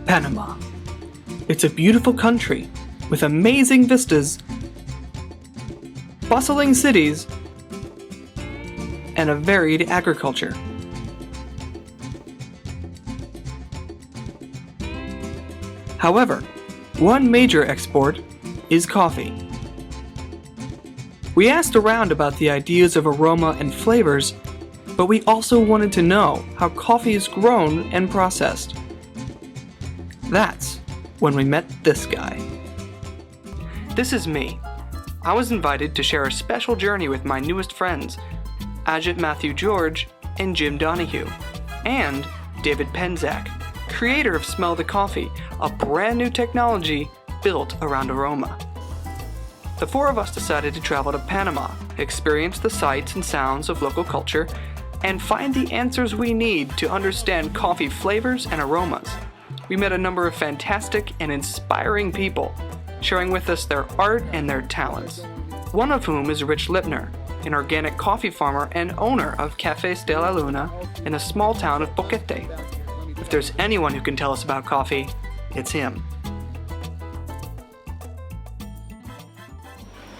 Panama. It's a beautiful country with amazing vistas, bustling cities, and a varied agriculture. However, one major export is coffee. We asked around about the ideas of aroma and flavors, but we also wanted to know how coffee is grown and processed. That's when we met this guy. This is me. I was invited to share a special journey with my newest friends, Ajit Matthew George and Jim Donahue, and David Penzak, creator of Smell the Coffee, a brand new technology built around aroma. The four of us decided to travel to Panama, experience the sights and sounds of local culture, and find the answers we need to understand coffee flavors and aromas. We met a number of fantastic and inspiring people, sharing with us their art and their talents. One of whom is Rich Lipner, an organic coffee farmer and owner of Cafés de la Luna in the small town of Boqueté. If there's anyone who can tell us about coffee, it's him.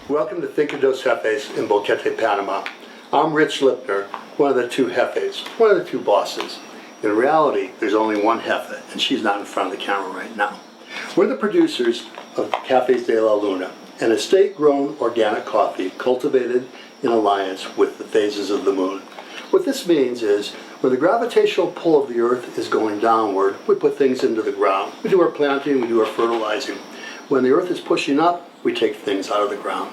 Welcome to Cinco dos Jefes in Boqueté, Panama. I'm Rich Lipner, one of the two jefes, one of the two bosses. In reality, there's only one jefe, and she's not in front of the camera right now. We're the producers of Cafés de la Luna, an estate-grown organic coffee cultivated in alliance with the phases of the moon. What this means is, when the gravitational pull of the earth is going downward, we put things into the ground. We do our planting, we do our fertilizing. When the earth is pushing up, we take things out of the ground.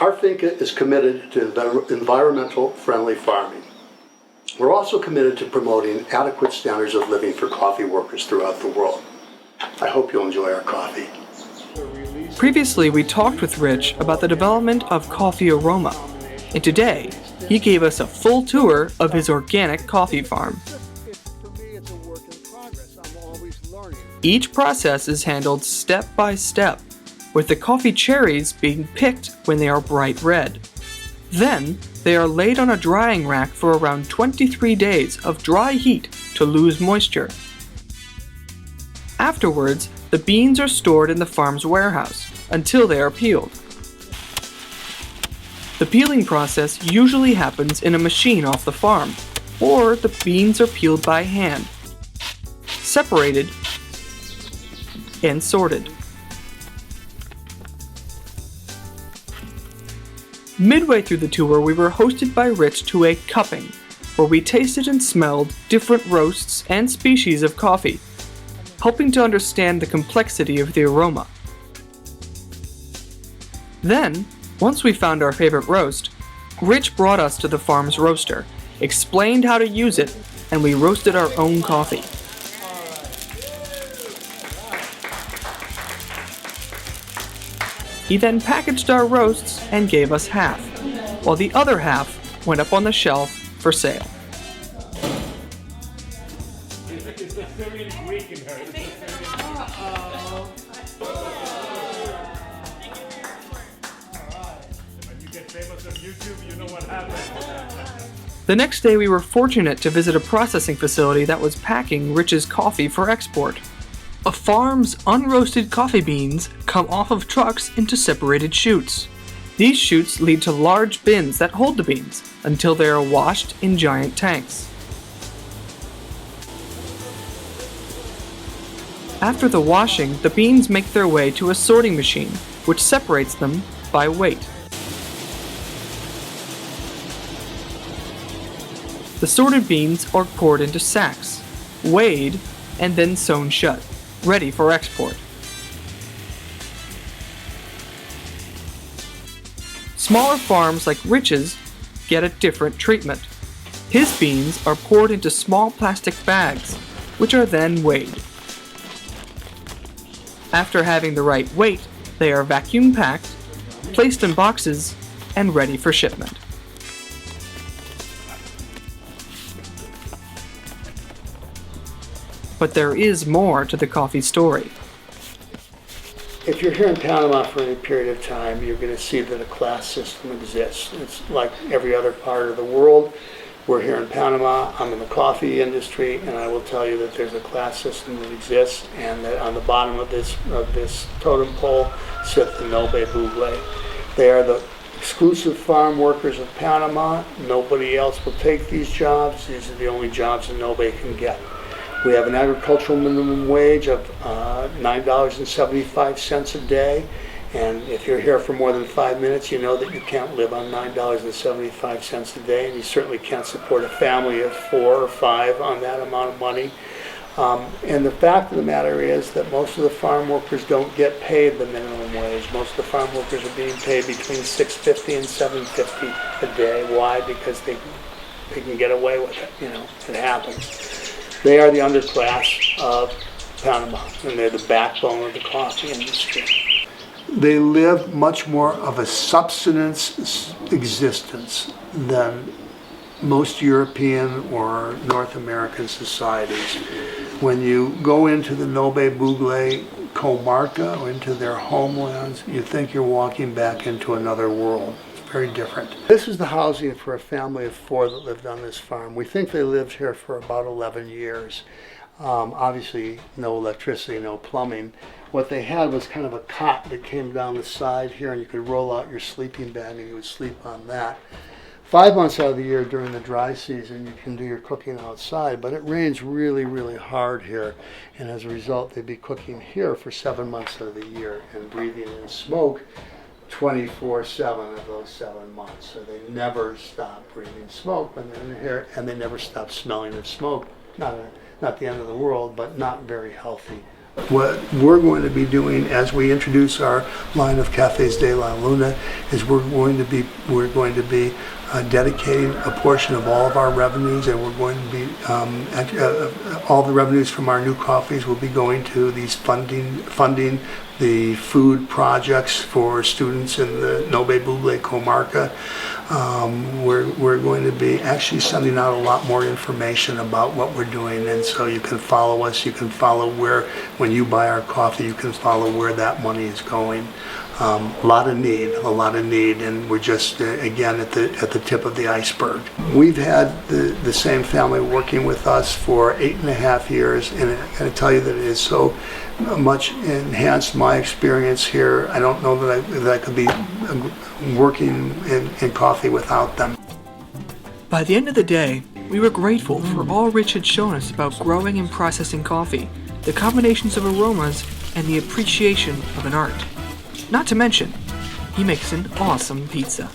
Our finca is committed to environmental friendly farming. We're also committed to promoting adequate standards of living for coffee workers throughout the world. I hope you'll enjoy our coffee. Previously, we talked with Rich about the development of coffee aroma, and today, he gave us a full tour of his organic coffee farm. Each process is handled step by step, with the coffee cherries being picked when they are bright red. Then, they are laid on a drying rack for around 23 days of dry heat to lose moisture. Afterwards, the beans are stored in the farm's warehouse until they are peeled. The peeling process usually happens in a machine off the farm, or the beans are peeled by hand, separated, and sorted. Midway through the tour, we were hosted by Rich to a cupping, where we tasted and smelled different roasts and species of coffee, helping to understand the complexity of the aroma. Then, once we found our favorite roast, Rich brought us to the farm's roaster, explained how to use it, and we roasted our own coffee. He then packaged our roasts and gave us half, while the other half went up on the shelf for sale. The next day we were fortunate to visit a processing facility that was packing Rich's coffee for export. A farm's unroasted coffee beans come off of trucks into separated chutes. These chutes lead to large bins that hold the beans until they are washed in giant tanks. After the washing, the beans make their way to a sorting machine, which separates them by weight. The sorted beans are poured into sacks, weighed, and then sewn shut, ready for export. Smaller farms like Rich's get a different treatment. His beans are poured into small plastic bags, which are then weighed. After having the right weight, they are vacuum packed, placed in boxes, and ready for shipment. But there is more to the coffee story. If you're here in Panama for any period of time, you're going to see that a class system exists. It's like every other part of the world. We're here in Panama, I'm in the coffee industry, and I will tell you that there's a class system that exists, and that on the bottom of this totem pole sit the Nobe Bugle. They are the exclusive farm workers of Panama. Nobody else will take these jobs. These are the only jobs that Nobe can get. We have an agricultural minimum wage of $9.75 a day. And if you're here for more than 5 minutes, you know that you can't live on $9.75 a day, and you certainly can't support a family of 4 or 5 on that amount of money. And the fact of the matter is that most of the farm workers don't get paid the minimum wage. Most of the farm workers are being paid between $6.50 and $7.50 a day. Why? Because they can get away with it. You know, it happens. They are the underclass of Panama, and they're the backbone of the coffee industry. They live much more of a subsistence existence than most European or North American societies. When you go into the Nobe Bugle comarca or into their homelands, you think you're walking back into another world. It's very different. This is the housing for a family of 4 that lived on this farm. We think they lived here for about 11 years. Obviously, no electricity, no plumbing. What they had was kind of a cot that came down the side here, and you could roll out your sleeping bag and you would sleep on that. 5 months out of the year during the dry season, you can do your cooking outside, but it rains really, really hard here, and as a result, they'd be cooking here for 7 months of the year and breathing in smoke 24/7 of those 7 months. So they never stop breathing smoke when they're in here, and they never stop smelling of smoke. Not the end of the world, but not very healthy. What we're going to be doing as we introduce our line of Cafés de la Luna is we're going to be dedicating a portion of all of our revenues, and we're going to be all the revenues from our new coffees will be going to these funding the food projects for students in the Nobe Bugle comarca. We're going to be actually sending out a lot more information about what we're doing, and so you can follow us. You can follow when you buy our coffee, you can follow where that money is going. A lot of need, and we're just again at the tip of the iceberg. We've had the same family working with us for 8.5 years, and I got to tell you that it has so much enhanced my experience here. I don't know that I could be working in coffee without them. By the end of the day, we were grateful for all Rich had shown us about growing and processing coffee, the combinations of aromas, and the appreciation of an art. Not to mention, he makes an awesome pizza.